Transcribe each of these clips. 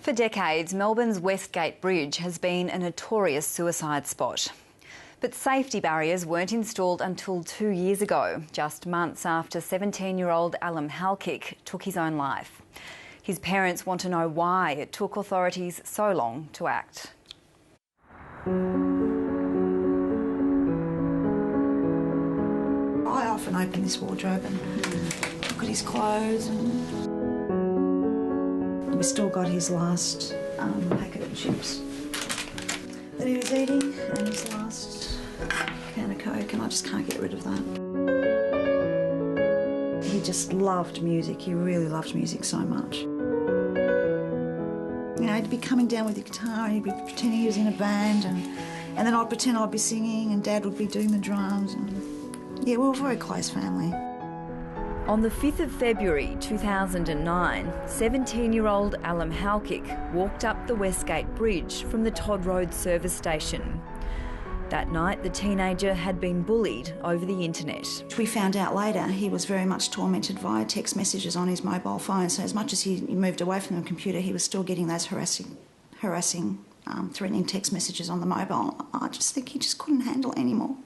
For decades, Melbourne's Westgate Bridge has been a notorious suicide spot. But safety barriers weren't installed until 2 years ago, just months after 17-year-old Allem Halkic took his own life. His parents want to know why it took authorities so long to act. I often open this wardrobe and look at his clothes, and we still got his last packet of chips that he was eating and his last can of Coke, and I just can't get rid of that. He just loved music. He really loved music so much. You know, he'd be coming down with the guitar and he'd be pretending he was in a band, and then I'd pretend I'd be singing and Dad would be doing the drums. And yeah, we were a very close family. On the 5th of February 2009, 17-year-old Alam Halik walked up the Westgate Bridge from the Todd Road service station. That night, the teenager had been bullied over the internet. We found out later he was very much tormented via text messages on his mobile phone, so as much as he moved away from the computer, he was still getting those harassing, threatening text messages on the mobile. I just think he just couldn't handle it anymore.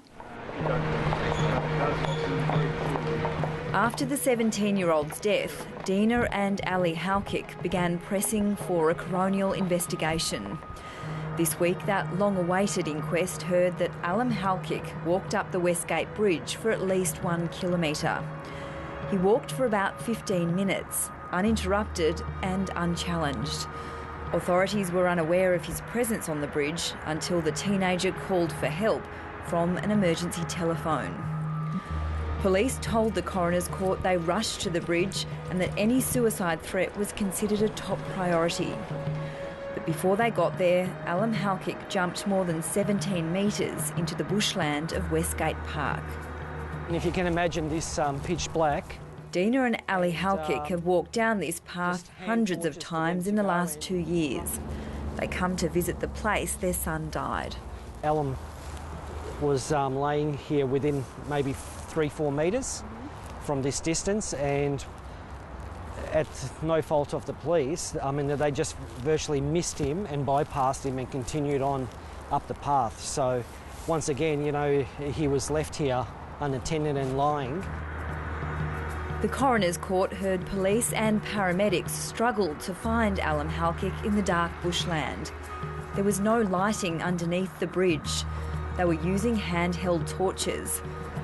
After the 17-year-old's death, Dina and Allem Halkic began pressing for a coronial investigation. This week, that long-awaited inquest heard that Alam Halik walked up the Westgate Bridge for at least 1 kilometre. He walked for about 15 minutes, uninterrupted and unchallenged. Authorities were unaware of his presence on the bridge until the teenager called for help from an emergency telephone. Police told the coroner's court they rushed to the bridge and that any suicide threat was considered a top priority. But before they got there, Alam Halik jumped more than 17 metres into the bushland of Westgate Park. And if you can imagine this pitch black. Dina and Allem Halkic have walked down this path hundreds of times in the last 2 years. They come to visit the place their son died. Alam was laying here within maybe 3-4 metres from this distance, and at no fault of the police, I mean, they just virtually missed him and bypassed him and continued on up the path. So once again, you know, he was left here unattended and lying. The coroner's court heard police and paramedics struggled to find Alam Halik in the dark bushland. There was no lighting underneath the bridge. They were using handheld torches,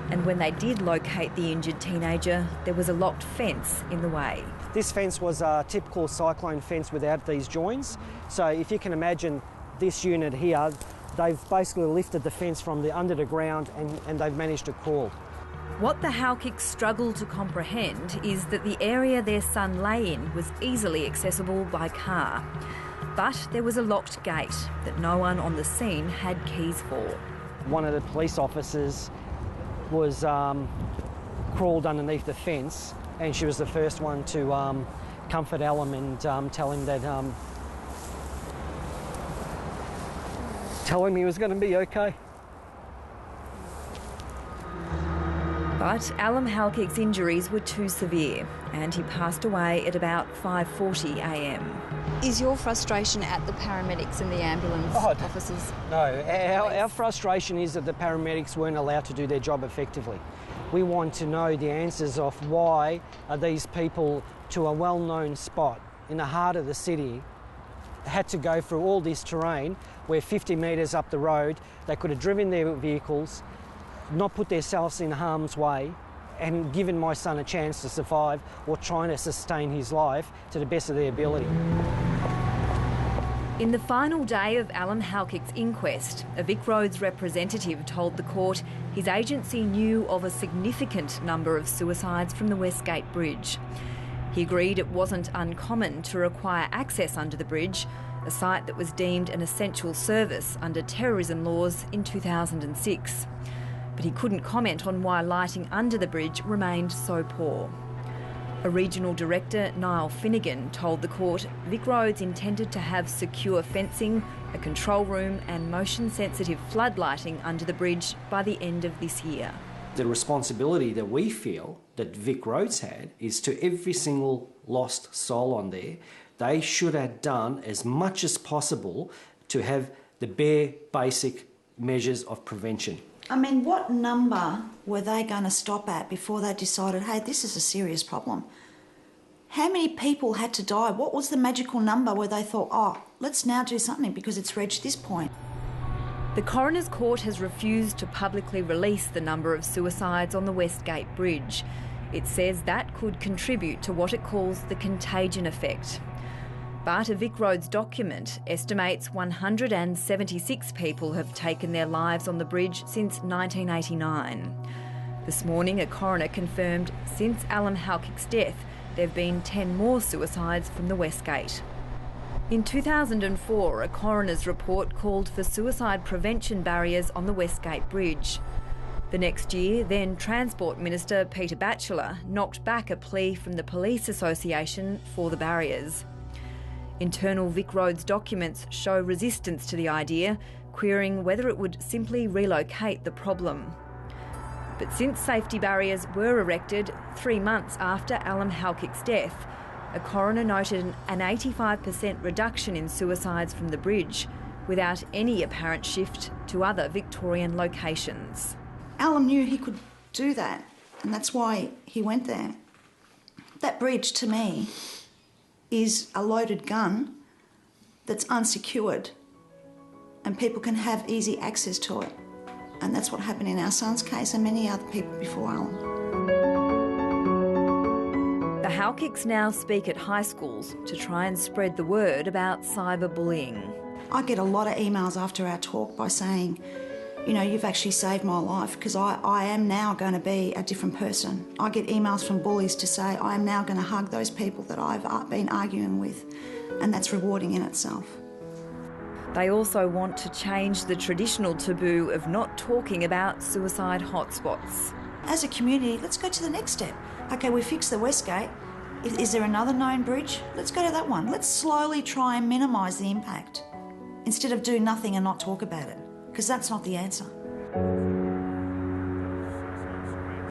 and when they did locate the injured teenager, there was a locked fence in the way. This fence was a typical cyclone fence without these joins. So if you can imagine this unit here, they've basically lifted the fence from under the ground and they've managed to crawl. What the Halkics struggle to comprehend is that the area their son lay in was easily accessible by car. But there was a locked gate that no one on the scene had keys for. One of the police officers was crawled underneath the fence, and she was the first one to comfort Alam and tell him that tell him he was going to be okay. But Alam Halkic's injuries were too severe, and he passed away at about 5:40 a.m. Is your frustration at the paramedics and the ambulance officers? No, our frustration is that the paramedics weren't allowed to do their job effectively. We want to know the answers of why are these people to a well-known spot in the heart of the city had to go through all this terrain where 50 metres up the road they could have driven their vehicles, not put themselves in harm's way, and given my son a chance to survive or trying to sustain his life to the best of their ability. In the final day of Alam Halkic's inquest, a Vic Roads representative told the court his agency knew of a significant number of suicides from the Westgate Bridge. He agreed it wasn't uncommon to require access under the bridge, a site that was deemed an essential service under terrorism laws in 2006. But he couldn't comment on why lighting under the bridge remained so poor. A regional director, Niall Finnegan, told the court Vic Roads intended to have secure fencing, a control room and motion-sensitive floodlighting under the bridge by the end of this year. The responsibility that we feel that Vic Roads had is to every single lost soul on there, They should have done as much as possible to have the bare basic measures of prevention. I mean, what number were they going to stop at before they decided, hey, this is a serious problem? How many people had to die? What was the magical number where they thought, oh, let's now do something because it's reached this point? The Coroner's Court has refused to publicly release the number of suicides on the Westgate Bridge. It says that could contribute to what it calls the contagion effect. But a Vic Roads document estimates 176 people have taken their lives on the bridge since 1989. This morning, a coroner confirmed since Alam Halkic's death, there have been 10 more suicides from the Westgate. In 2004, a coroner's report called for suicide prevention barriers on the Westgate Bridge. The next year, then Transport Minister Peter Batchelor knocked back a plea from the Police Association for the barriers. Internal Vic Roads documents show resistance to the idea, querying whether it would simply relocate the problem. But since safety barriers were erected 3 months after Allem Halkic's death, a coroner noted an 85% reduction in suicides from the bridge, without any apparent shift to other Victorian locations. Alam knew he could do that, and that's why he went there. That bridge, to me, is a loaded gun that's unsecured, and people can have easy access to it. And that's what happened in our son's case and many other people before Alam. The Halkics now speak at high schools to try and spread the word about cyberbullying. I get a lot of emails after our talk by saying, you know, you've actually saved my life because I am now going to be a different person. I get emails from bullies to say I am now going to hug those people that I've been arguing with, and that's rewarding in itself. They also want to change the traditional taboo of not talking about suicide hotspots. As a community, let's go to the next step. Okay, we fixed the Westgate. Is there another known bridge? Let's go to that one. Let's slowly try and minimise the impact instead of do nothing and not talk about it, because that's not the answer.